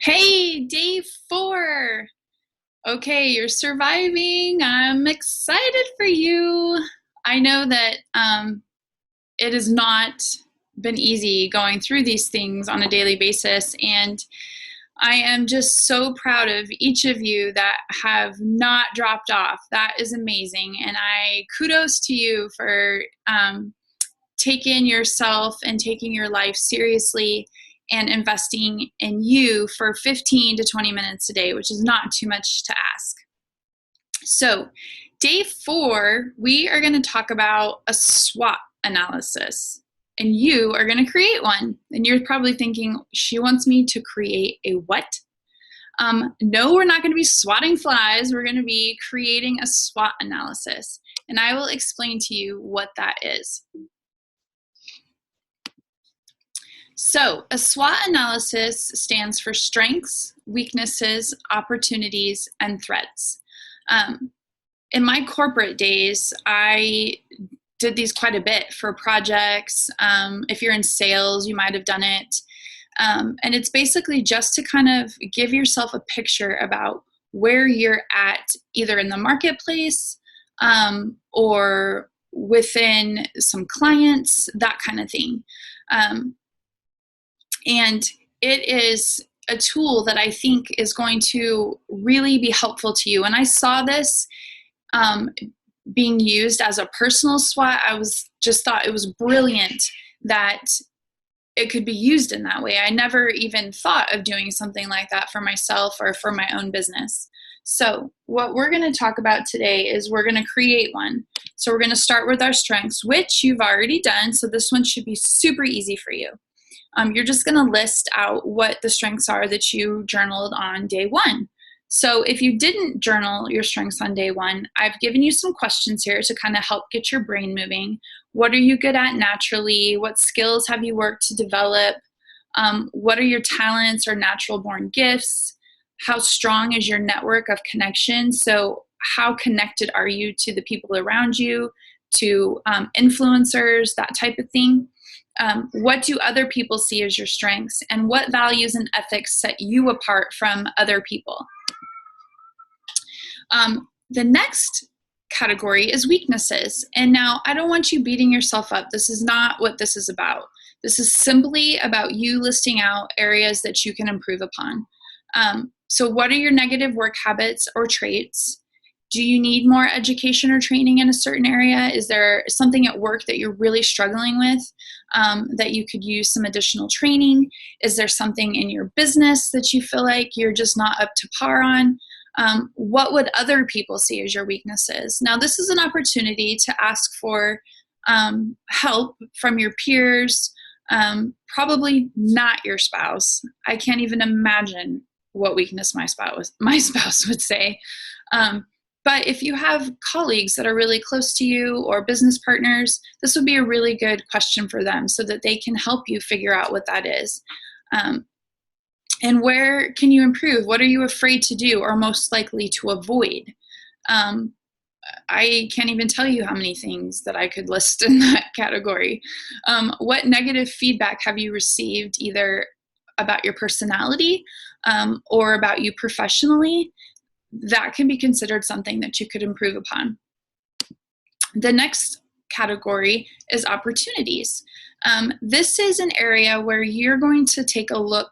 Hey, day 4. Okay, you're surviving. I'm excited for you. I know that it has not been easy going through these things on a daily basis, and I am just so proud of each of you that have not dropped off. That is amazing, and I kudos to you for taking yourself and taking your life seriously and investing in you for 15 to 20 minutes a day, which is not too much to ask. So, day 4, we are going to talk about a SWOT analysis. And you are going to create one. And you're probably thinking, she wants me to create a what? No, we're not going to be swatting flies. We're going to be creating a SWOT analysis. And I will explain to you what that is. So a SWOT analysis stands for strengths, weaknesses, opportunities, and threats. In my corporate days, I did these quite a bit for projects. If you're in sales, you might have done it. And it's basically just to kind of give yourself a picture about where you're at, either in the marketplace or within some clients, that kind of thing. And it is a tool that I think is going to really be helpful to you. And I saw this being used as a personal SWOT. I just thought it was brilliant that it could be used in that way. I never even thought of doing something like that for myself or for my own business. So what we're going to talk about today is we're going to create one. So we're going to start with our strengths, which you've already done. So this one should be super easy for you. You're just going to list out what the strengths are that you journaled on day 1. So if you didn't journal your strengths on day 1, I've given you some questions here to kind of help get your brain moving. What are you good at naturally? What skills have you worked to develop? What are your talents or natural born gifts? How strong is your network of connections? So how connected are you to the people around you, to influencers, that type of thing? What do other people see as your strengths, and what values and ethics set you apart from other people? The next category is weaknesses. And now I don't want you beating yourself up. This is not what this is about. This is simply about you listing out areas that you can improve upon. So what are your negative work habits or traits? Do you need more education or training in a certain area? Is there something at work that you're really struggling with that you could use some additional training? Is there something in your business that you feel like you're just not up to par on? What would other people see as your weaknesses? Now, this is an opportunity to ask for help from your peers, probably not your spouse. I can't even imagine what weakness my spouse would say. But if you have colleagues that are really close to you or business partners, this would be a really good question for them so that they can help you figure out what that is. And where can you improve? What are you afraid to do or most likely to avoid? I can't even tell you how many things that I could list in that category. What negative feedback have you received either about your personality or about you professionally? That can be considered something that you could improve upon. The next category is opportunities. This is an area where you're going to take a look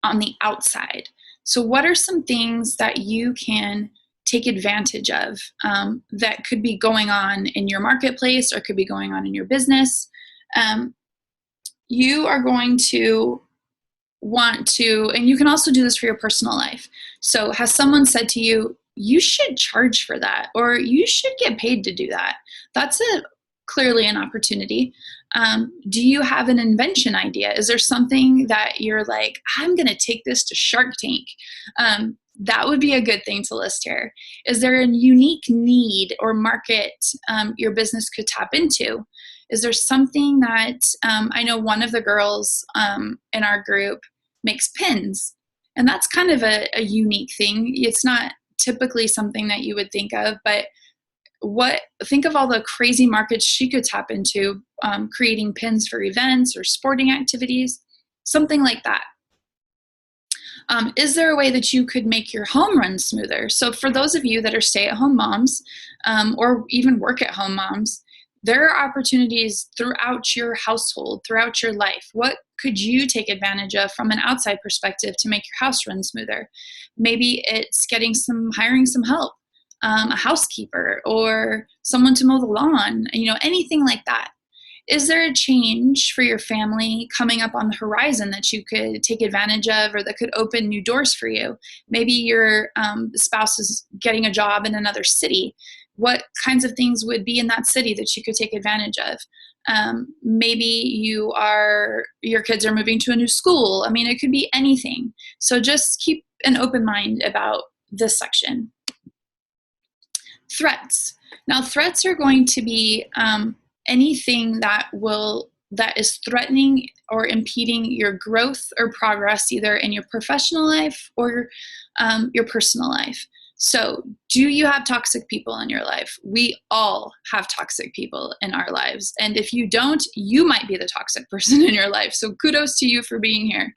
on the outside. So what are some things that you can take advantage of that could be going on in your marketplace or could be going on in your business? You are going to want to, and you can also do this for your personal life. So has someone said to you, you should charge for that, or you should get paid to do that? That's clearly an opportunity. Do you have an invention idea? Is there something that you're like, I'm going to take this to Shark Tank? That would be a good thing to list here. Is there a unique need or market your business could tap into? Is there something that, I know one of the girls in our group makes pins, and that's kind of a unique thing. It's not typically something that you would think of, but think of all the crazy markets she could tap into, creating pins for events or sporting activities, something like that. Is there a way that you could make your home run smoother? So for those of you that are stay-at-home moms, or even work-at-home moms, there are opportunities throughout your household, throughout your life. What could you take advantage of from an outside perspective to make your house run smoother? Maybe it's hiring some help, a housekeeper or someone to mow the lawn, anything like that. Is there a change for your family coming up on the horizon that you could take advantage of or that could open new doors for you? Maybe your spouse is getting a job in another city. What kinds of things would be in that city that you could take advantage of? Maybe your kids are moving to a new school. I mean, it could be anything. So just keep an open mind about this section. Threats. Now, threats are going to be anything that is threatening or impeding your growth or progress, either in your professional life or your personal life. So do you have toxic people in your life? We all have toxic people in our lives. And if you don't, you might be the toxic person in your life. So kudos to you for being here.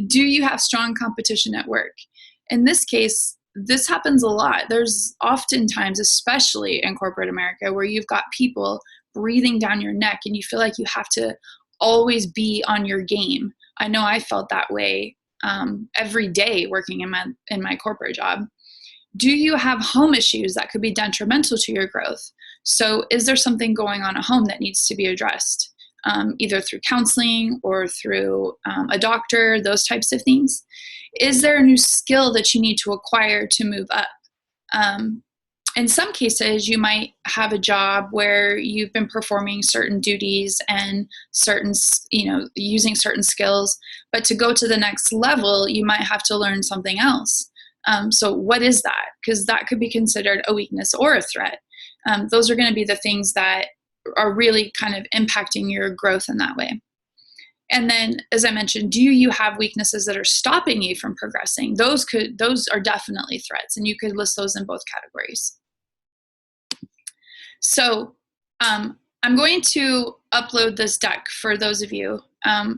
Do you have strong competition at work? In this case, this happens a lot. There's oftentimes, especially in corporate America, where you've got people breathing down your neck and you feel like you have to always be on your game. I know I felt that way every day working in my corporate job. Do you have home issues that could be detrimental to your growth? So is there something going on at home that needs to be addressed, either through counseling or through a doctor, those types of things? Is there a new skill that you need to acquire to move up? In some cases, you might have a job where you've been performing certain duties and using certain skills, but to go to the next level, you might have to learn something else. So what is that? Because that could be considered a weakness or a threat. Those are going to be the things that are really kind of impacting your growth in that way. And then, as I mentioned, do you have weaknesses that are stopping you from progressing? Those are definitely threats, and you could list those in both categories. So I'm going to upload this deck for those of you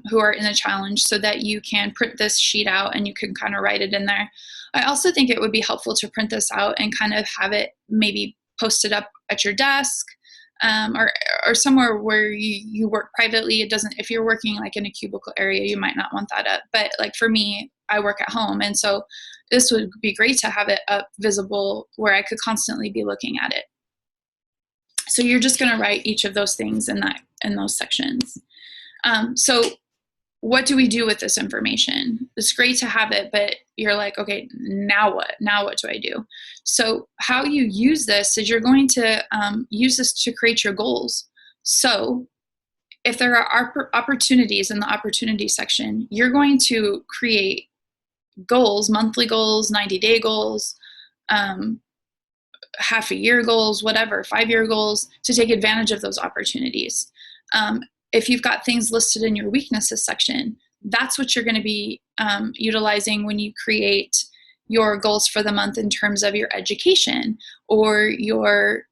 who are in the challenge so that you can print this sheet out and you can kind of write it in there. I also think it would be helpful to print this out and kind of have it maybe posted up at your desk, or somewhere where you work privately. It doesn't, if you're working like in a cubicle area, you might not want that up. But like for me, I work at home. And so this would be great to have it up visible where I could constantly be looking at it. So you're just going to write each of those things in those sections. So what do we do with this information? It's great to have it, but you're like, okay, now what? Now what do I do? So how you use this is you're going to use this to create your goals. So if there are opportunities in the opportunity section, you're going to create goals, monthly goals, 90-day goals, half a year goals, whatever, 5-year goals, to take advantage of those opportunities. If you've got things listed in your weaknesses section, that's what you're going to be utilizing when you create your goals for the month in terms of your education or your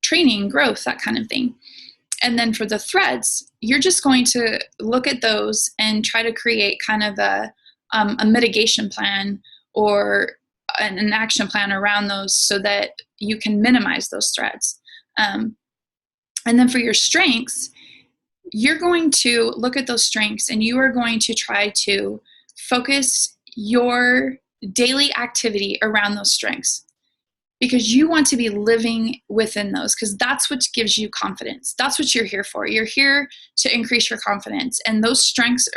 training, growth, that kind of thing. And then for the threads, you're just going to look at those and try to create kind of a mitigation plan or an action plan around those so that you can minimize those threats. And then for your strengths, you're going to look at those strengths and you are going to try to focus your daily activity around those strengths, because you want to be living within those, because that's what gives you confidence. That's what you're here for. You're here to increase your confidence, and those strengths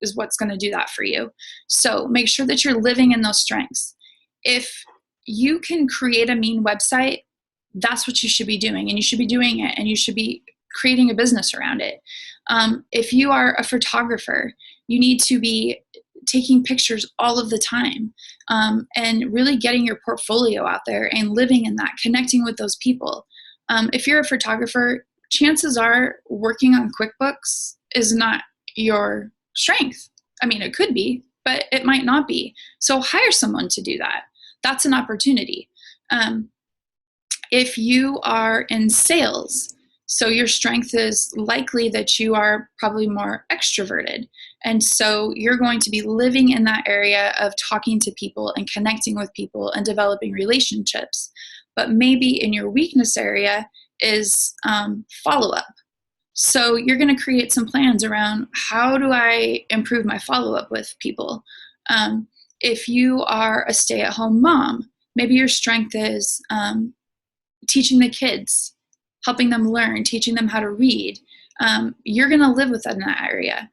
is what's going to do that for you. So make sure that you're living in those strengths. If you can create a mean website, that's what you should be doing, and you should be doing it, and you should be creating a business around it. If you are a photographer, you need to be taking pictures all of the time, and really getting your portfolio out there and living in that, connecting with those people. If you're a photographer, chances are working on QuickBooks is not your strength. I mean, it could be, but it might not be. So hire someone to do that. That's an opportunity. If you are in sales, So your strength is likely that you are probably more extroverted. And so you're going to be living in that area of talking to people and connecting with people and developing relationships. But maybe in your weakness area is follow up. So you're going to create some plans around how do I improve my follow up with people. If you are a stay at home mom, maybe your strength is teaching the kids, helping them learn, teaching them how to read. You're going to live within that area.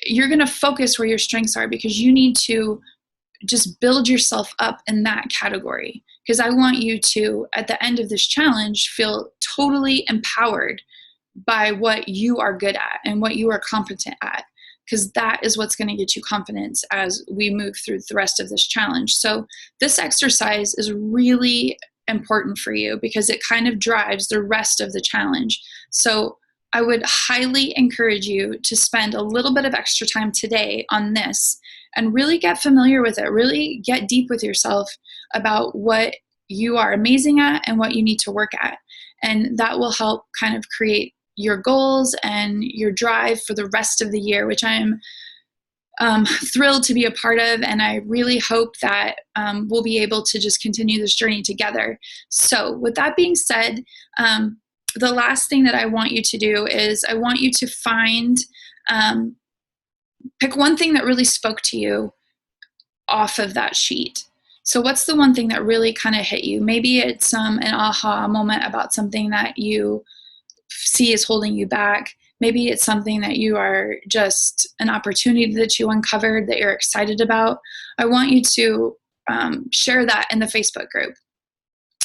You're going to focus where your strengths are because you need to just build yourself up in that category. Because I want you to, at the end of this challenge, feel totally empowered by what you are good at and what you are competent at, because that is what's going to get you confidence as we move through the rest of this challenge. So this exercise is really important for you because it kind of drives the rest of the challenge. So I would highly encourage you to spend a little bit of extra time today on this and really get familiar with it, really get deep with yourself about what you are amazing at and what you need to work at. And that will help kind of create your goals and your drive for the rest of the year, which I'm thrilled to be a part of. And I really hope that we'll be able to just continue this journey together. So with that being said, the last thing that I want you to do is I want you to find, pick one thing that really spoke to you off of that sheet. So what's the one thing that really kind of hit you? Maybe it's an aha moment about something that you see is holding you back. Maybe it's something that you are just an opportunity that you uncovered that you're excited about. I want you to share that in the Facebook group.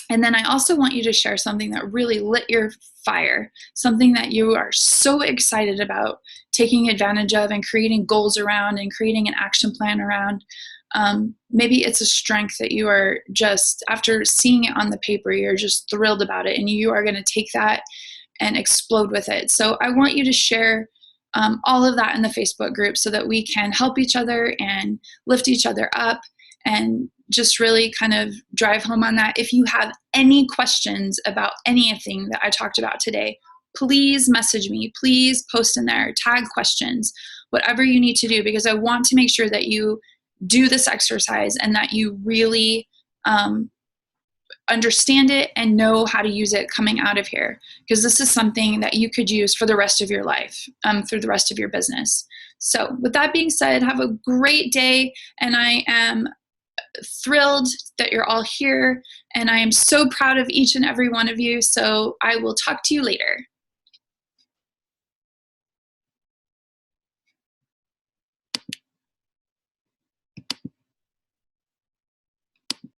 And then I also want you to share something that really lit your fire, something that you are so excited about taking advantage of and creating goals around and creating an action plan around. Maybe it's a strength that you are just, after seeing it on the paper, you're just thrilled about it and you are going to take that and explode with it. So I want you to share all of that in the Facebook group so that we can help each other and lift each other up and just really kind of drive home on that. If you have any questions about anything that I talked about today, please message me. Please post in there, tag questions, whatever you need to do, because I want to make sure that you do this exercise and that you really understand it and know how to use it coming out of here, because this is something that you could use for the rest of your life, through the rest of your business. So with that being said, have a great day, and I am thrilled that you're all here, and I am so proud of each and every one of you. So I will talk to you later.